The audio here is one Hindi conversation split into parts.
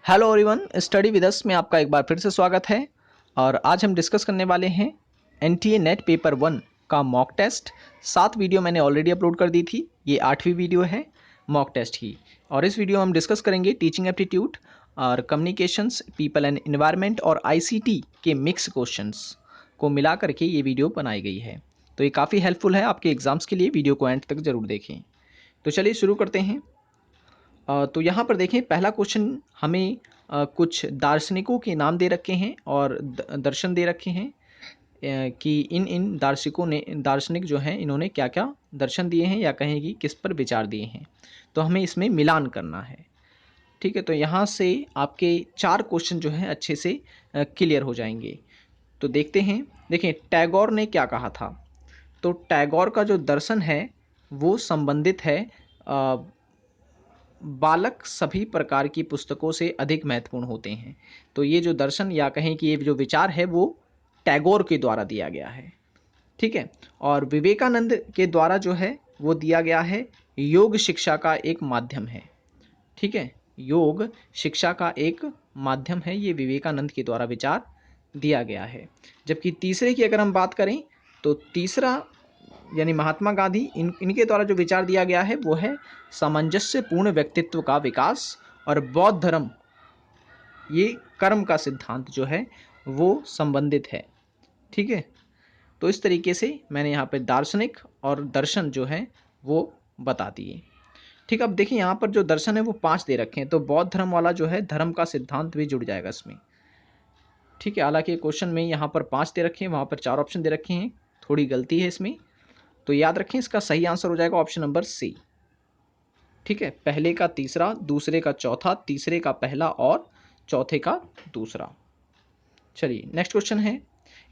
Hello everyone, study with us में आपका एक बार फिर से स्वागत है। और आज हम डिस्कस करने वाले हैं एनटीए नेट पेपर 1 का मॉक टेस्ट। 7 वीडियो मैंने ऑलरेडी अपलोड कर दी थी, ये 8वीं वीडियो है मॉक टेस्ट की। और इस वीडियो में हम डिस्कस करेंगे टीचिंग एप्टीट्यूड और कम्युनिकेशंस, पीपल एंड एनवायरनमेंट और आईसीटी के मिक्स क्वेश्चंस को मिला करके ये वीडियो बनाई गई है। तो ये काफ़ी हेल्पफुल है आपके एग्जाम्स के लिए, वीडियो को एंड तक ज़रूर देखें। तो चलिए शुरू करते हैं। तो यहाँ पर देखें, पहला क्वेश्चन हमें कुछ दार्शनिकों के नाम दे रखे हैं और दर्शन दे रखे हैं कि इन इन दार्शनिक जो हैं इन्होंने क्या क्या दर्शन दिए हैं या कहें कि किस पर विचार दिए हैं। तो हमें इसमें मिलान करना है। ठीक है, तो यहाँ से आपके 4 क्वेश्चन जो हैं अच्छे से क्लियर हो जाएंगे। तो देखते हैं। देखें, टैगोर ने क्या कहा था। तो टैगोर का जो दर्शन है वो संबंधित है बालक सभी प्रकार की पुस्तकों से अधिक महत्वपूर्ण होते हैं। तो ये जो दर्शन या कहें कि ये जो विचार है वो टैगोर के द्वारा दिया गया है। ठीक है, और विवेकानंद के द्वारा जो है वो दिया गया है योग शिक्षा का एक माध्यम है। ठीक है, योग शिक्षा का एक माध्यम है, ये विवेकानंद के द्वारा विचार दिया गया है। जबकि तीसरे की अगर हम बात करें तो तीसरा यानी महात्मा गांधी, इनके द्वारा जो विचार दिया गया है वो है सामंजस्यपूर्ण व्यक्तित्व का विकास और बौद्ध धर्म, ये कर्म का सिद्धांत जो है वो संबंधित है। ठीक है, तो इस तरीके से मैंने यहाँ पे दार्शनिक और दर्शन जो है वो बता दिए। ठीक, अब देखिए यहाँ पर जो दर्शन है वो 5 दे रखे हैं, तो बौद्ध धर्म वाला जो है धर्म का सिद्धांत भी जुड़ जाएगा इसमें। ठीक है, हालांकि क्वेश्चन में यहाँ पर 5 दे रखे हैं, वहाँ पर 4 ऑप्शन दे रखे हैं, थोड़ी गलती है इसमें। तो याद रखें, इसका सही आंसर हो जाएगा ऑप्शन नंबर सी। ठीक है, पहले का तीसरा, दूसरे का चौथा, तीसरे का पहला और चौथे का दूसरा। चलिए नेक्स्ट क्वेश्चन है,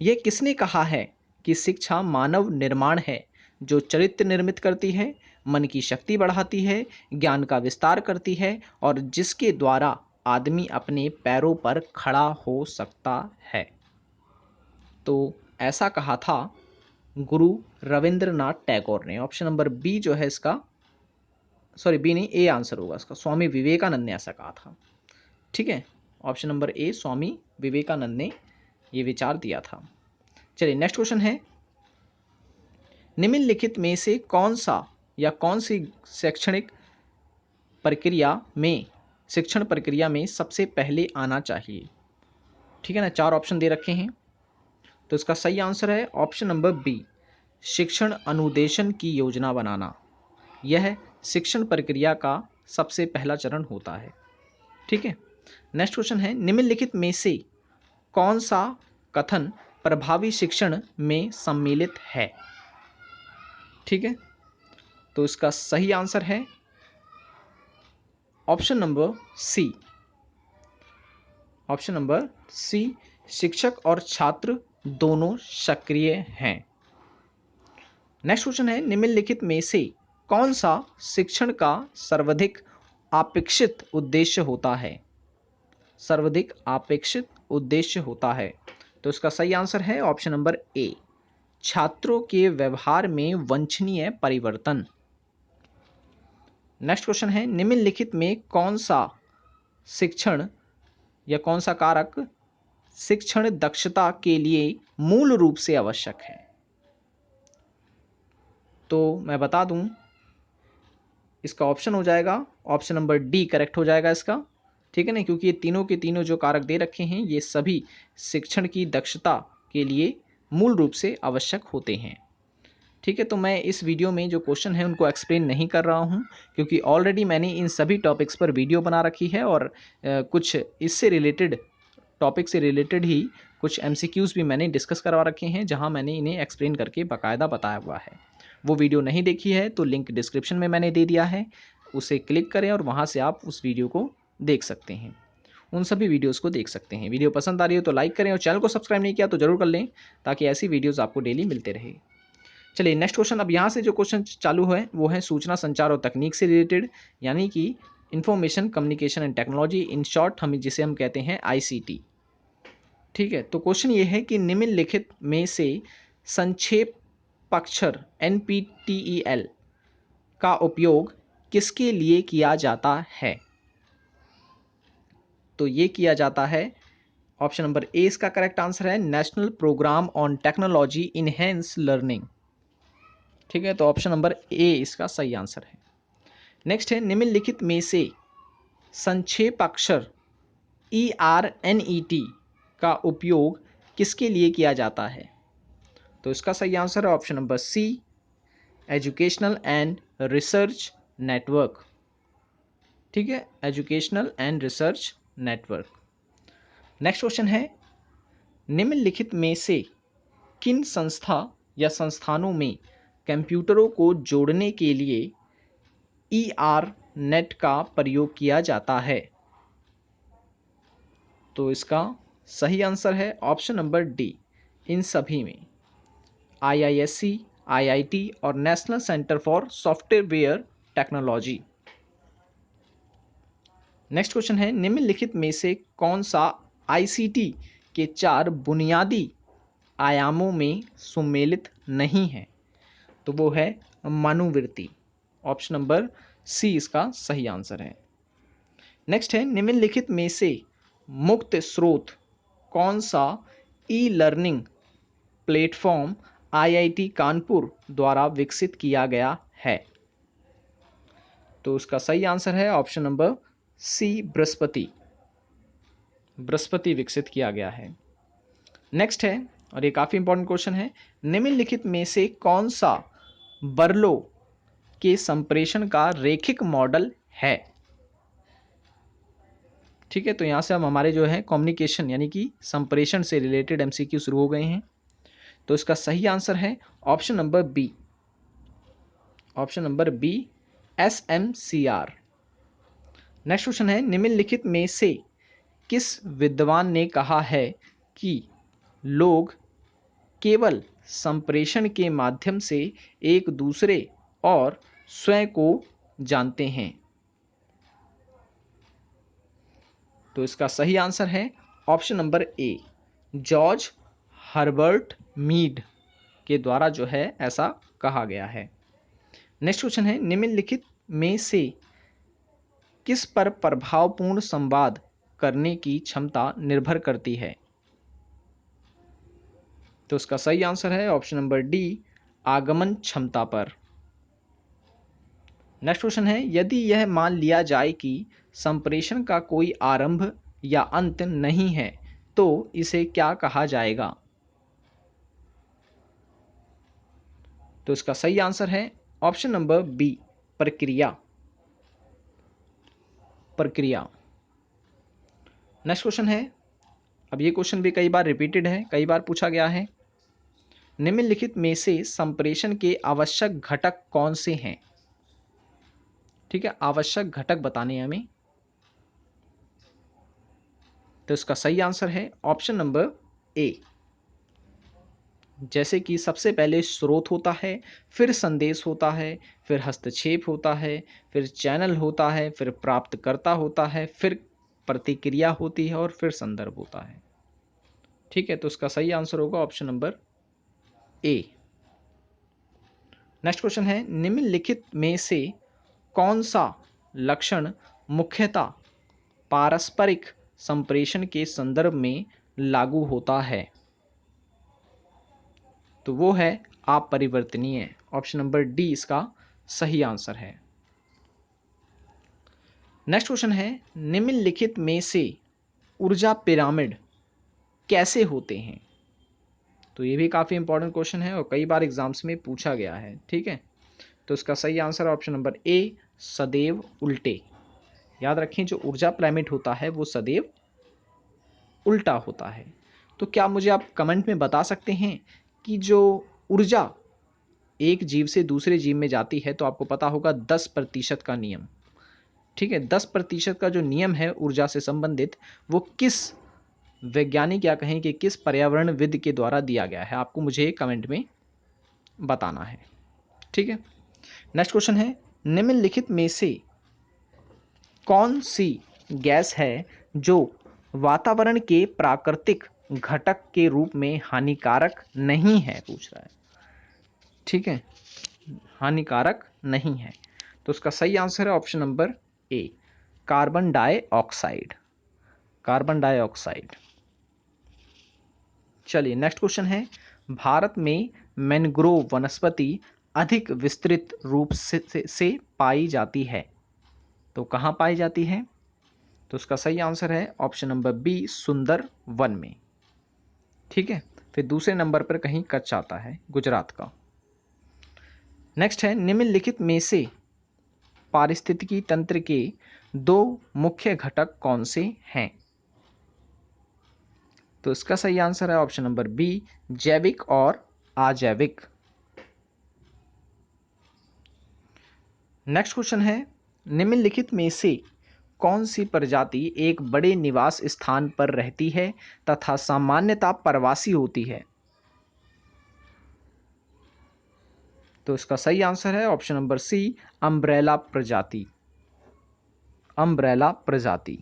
यह किसने कहा है कि शिक्षा मानव निर्माण है जो चरित्र निर्मित करती है, मन की शक्ति बढ़ाती है, ज्ञान का विस्तार करती है और जिसके द्वारा आदमी अपने पैरों पर खड़ा हो सकता है। तो ऐसा कहा था गुरु रविंद्रनाथ टैगोर ने। ऑप्शन नंबर बी जो है इसका, सॉरी बी नहीं, ए आंसर होगा इसका, स्वामी विवेकानंद ने ऐसा कहा था। ठीक है, ऑप्शन नंबर ए स्वामी विवेकानंद ने ये विचार दिया था। चलिए नेक्स्ट क्वेश्चन है, निम्नलिखित में से कौन सा या कौन सी शिक्षण प्रक्रिया में सबसे पहले आना चाहिए। ठीक है ना, 4 ऑप्शन दे रखे हैं, तो इसका सही आंसर है ऑप्शन नंबर बी, शिक्षण अनुदेशन की योजना बनाना। यह शिक्षण प्रक्रिया का सबसे पहला चरण होता है। ठीक है, नेक्स्ट क्वेश्चन है, निम्नलिखित में से कौन सा कथन प्रभावी शिक्षण में सम्मिलित है। ठीक है, तो इसका सही आंसर है option number C. Option number C, शिक्षक और छात्र दोनों सक्रिय हैं। नेक्स्ट क्वेश्चन है, निम्नलिखित में से कौन सा शिक्षण का सर्वाधिक अपेक्षित उद्देश्य होता है। सर्वाधिक अपेक्षित उद्देश्य होता है, तो इसका सही आंसर है ऑप्शन नंबर ए, छात्रों के व्यवहार में वांछनीय परिवर्तन। नेक्स्ट क्वेश्चन है, निम्नलिखित में कौन सा शिक्षण या कौन सा कारक शिक्षण दक्षता के लिए मूल रूप से आवश्यक है। तो मैं बता दूं, इसका ऑप्शन हो जाएगा ऑप्शन नंबर डी करेक्ट हो जाएगा इसका। ठीक है ना, क्योंकि ये तीनों के तीनों जो कारक दे रखे हैं ये सभी शिक्षण की दक्षता के लिए मूल रूप से आवश्यक होते हैं। ठीक है, तो मैं इस वीडियो में जो क्वेश्चन है उनको एक्सप्लेन नहीं कर रहा हूं, क्योंकि ऑलरेडी मैंने इन सभी टॉपिक्स पर वीडियो बना रखी है और कुछ इससे रिलेटेड टॉपिक से रिलेटेड ही कुछ एमसीक्यूज़ भी मैंने डिस्कस करवा रखे हैं, जहां मैंने इन्हें एक्सप्लेन करके बाकायदा बताया हुआ है। वो वीडियो नहीं देखी है तो लिंक डिस्क्रिप्शन में मैंने दे दिया है, उसे क्लिक करें और वहाँ से आप उस वीडियो को देख सकते हैं, उन सभी वीडियोज़ को देख सकते हैं। वीडियो पसंद आ रही हो तो लाइक करें और चैनल को सब्सक्राइब नहीं किया तो ज़रूर कर लें, ताकि ऐसी वीडियोज़ आपको डेली मिलते रहे। चलिए नेक्स्ट क्वेश्चन, अब यहाँ से जो क्वेश्चन चालू है वो है सूचना संचार और तकनीक से रिलेटेड, यानी कि information communication and technology, in short जिसे हम कहते हैं आईसीटी। ठीक है, तो क्वेश्चन ये है कि निम्नलिखित में से संक्षेपाक्षर NPTEL का उपयोग किसके लिए किया जाता है। तो ये किया जाता है, ऑप्शन नंबर ए इसका करेक्ट आंसर है, national programme on technology enhance learning. ठीक है, तो ऑप्शन नंबर ए इसका सही आंसर है। नेक्स्ट है, निम्नलिखित में से संक्षेपाक्षर ERNET का उपयोग किसके लिए किया जाता है? तो इसका सही आंसर है option number C, educational and research network. ठीक है, educational and research network. Next question है, निम्नलिखित में से किन संस्था या संस्थानों में कंप्यूटरों को जोड़ने के लिए ERNET का प्रयोग किया जाता है? तो इसका सही आंसर है ऑप्शन नंबर डी, इन सभी में। IISc, IIT और national centre for software technology. Next question है, निम्नलिखित में से कौन सा ICT के 4 बुनियादी आयामों में सुमेलित नहीं है? तो वो है मनोवृत्ति। ऑप्शन नंबर सी इसका सही आंसर है। नेक्स्ट है, निम्नलिखित में से मुक्त स्रोत कौन सा ई-लर्निंग प्लेटफॉर्म IIT कानपुर द्वारा विकसित किया गया है? तो उसका सही आंसर है ऑप्शन नंबर सी, बृहस्पति। बृहस्पति विकसित किया गया है। नेक्स्ट है, और ये काफी इंपॉर्टेंट क्वेश्चन है, निम्नलिखित में से कौन सा बर्लो के संप्रेषण का रैखिक मॉडल है? ठीक है, तो यहां से हम हमारे जो है कम्युनिकेशन यानी कि संप्रेषण से रिलेटेड MCQ शुरू हो गए हैं। तो इसका सही आंसर है option number B, option number B, SMCR। Next question है, निम्नलिखित में से किस विद्वान ने कहा है कि लोग केवल संप्रेषण के माध्यम से एक दूसरे और स्वयं को जानते हैं? तो इसका सही आंसर है option number A, George Herbert Mead के द्वारा जो है ऐसा कहा गया है। नेक्स्ट क्वेश्चन है, निम्नलिखित में से किस पर प्रभावपूर्ण संवाद करने की क्षमता निर्भर करती है? तो इसका सही आंसर है ऑप्शन नंबर डी, आगमन क्षमता पर। नेक्स्ट क्वेश्चन है, यदि यह मान लिया जाए कि संप्रेषण का कोई आरंभ या अंत नहीं है तो इसे क्या कहा जाएगा? तो इसका सही आंसर है ऑप्शन नंबर बी, प्रक्रिया। प्रक्रिया। नेक्स्ट क्वेश्चन है, अब ये क्वेश्चन भी कई बार रिपीटेड है, कई बार पूछा गया है, निम्नलिखित में से संप्रेषण के आवश्यक घटक कौन से हैं? ठीक है, आवश्यक घटक बताने हैं हमें। तो इसका सही आंसर है ऑप्शन नंबर ए, जैसे कि सबसे पहले स्रोत होता है, फिर संदेश होता है, फिर हस्तक्षेप होता है, फिर चैनल होता है, फिर प्राप्तकर्ता होता है, फिर प्रतिक्रिया होती है और फिर संदर्भ होता है। ठीक है, तो इसका सही आंसर होगा ऑप्शन नंबर ए। नेक्स्ट क्वेश्चन है, निम्नलिखित में से कौन सा लक्षण मुख्यतः पारस्परिक संप्रेषण के संदर्भ में लागू होता है? तो वो है अपरिवर्तनीय। ऑप्शन नंबर डी इसका सही आंसर है। नेक्स्ट क्वेश्चन है, निम्नलिखित में से ऊर्जा पिरामिड कैसे होते हैं? तो ये भी काफ़ी इंपॉर्टेंट क्वेश्चन है और कई बार एग्जाम्स में पूछा गया है। ठीक है, तो इसका सही आंसर ऑप्शन नंबर ए, सदैव उल्टे। याद रखें, जो ऊर्जा पिरामिड होता है वो सदैव उल्टा होता है। तो क्या मुझे आप कमेंट में बता सकते हैं कि जो ऊर्जा एक जीव से दूसरे जीव में जाती है, तो आपको पता होगा 10% का नियम। ठीक है, 10% का जो नियम है ऊर्जा से संबंधित, वो किस वैज्ञानिक या कहें कि किस पर्यावरणविद के द्वारा दिया गया है, आपको मुझे कमेंट में बताना है। ठीक है, नेक्स्ट क्वेश्चन है, निम्नलिखित में से कौन सी गैस है जो वातावरण के प्राकृतिक घटक के रूप में हानिकारक नहीं है? पूछ रहा है। ठीक है, हानिकारक नहीं है। तो उसका सही आंसर है ऑप्शन नंबर ए, कार्बन डाइऑक्साइड। Carbon dioxide. चलिए नेक्स्ट क्वेश्चन है, भारत में मैंग्रोव वनस्पति अधिक विस्तृत रूप से पाई जाती है, तो कहाँ पाई जाती है? तो उसका सही आंसर है ऑप्शन नंबर बी, सुंदर वन में। ठीक है, फिर दूसरे नंबर पर कहीं कच्छ आता है, गुजरात का। नेक्स्ट है, निम्नलिखित में से पारिस्थितिकी तंत्र के दो मुख्य घटक कौन से हैं? तो इसका सही आंसर है ऑप्शन नंबर बी, जैविक और अजैविक। नेक्स्ट क्वेश्चन है, निम्नलिखित में से कौन सी प्रजाति एक बड़े निवास स्थान पर रहती है तथा सामान्यतः प्रवासी होती है? तो इसका सही आंसर है ऑप्शन नंबर सी, अम्ब्रेला प्रजाति। अम्ब्रेला प्रजाति।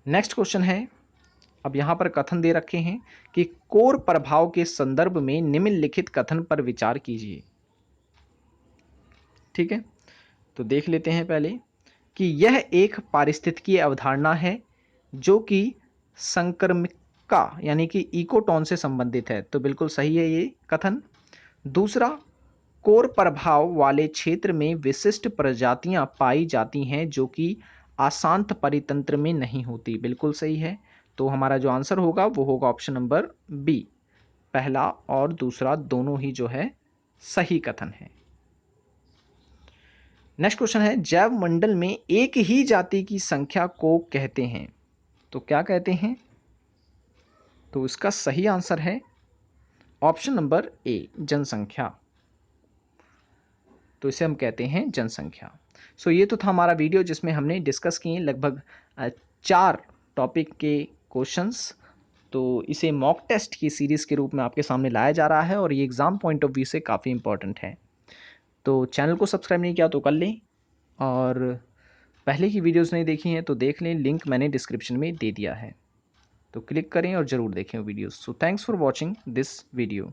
नेक्स्ट क्वेश्चन है, अब यहां पर कथन दे रखे हैं कि कोर प्रभाव के संदर्भ में निम्नलिखित कथन पर विचार कीजिए। ठीक है, तो देख लेते हैं पहले कि यह एक पारिस्थितिकीय अवधारणा है जो कि संक्रमिका यानी कि इकोटोन से संबंधित है, तो बिल्कुल सही है ये कथन। दूसरा, कोर प्रभाव वाले क्षेत्र में विशिष्ट प्रजातियां पाई जाती हैं जो कि अशांत परितंत्र में नहीं होती, बिल्कुल सही है। तो हमारा जो आंसर होगा वो होगा ऑप्शन नंबर बी, पहला और दूसरा दोनों ही जो है सही कथन है। नेक्स्ट क्वेश्चन है, जैव मंडल में एक ही जाति की संख्या को कहते हैं, तो क्या कहते हैं? तो इसका सही आंसर है ऑप्शन नंबर ए, जनसंख्या। तो इसे हम कहते हैं जनसंख्या। सो ये तो था हमारा वीडियो जिसमें हमने डिस्कस किए लगभग 4 टॉपिक के क्वेश्चंस। तो इसे मॉक टेस्ट की सीरीज़ के रूप में आपके सामने लाया जा रहा है और ये एग्ज़ाम पॉइंट ऑफ व्यू से काफ़ी इंपॉर्टेंट है। तो चैनल को सब्सक्राइब नहीं किया तो कर लें, और पहले की वीडियोस नहीं देखी हैं तो देख लें, लिंक मैंने डिस्क्रिप्शन में दे दिया है, तो क्लिक करें और ज़रूर देखें videos. So thanks for watching this video.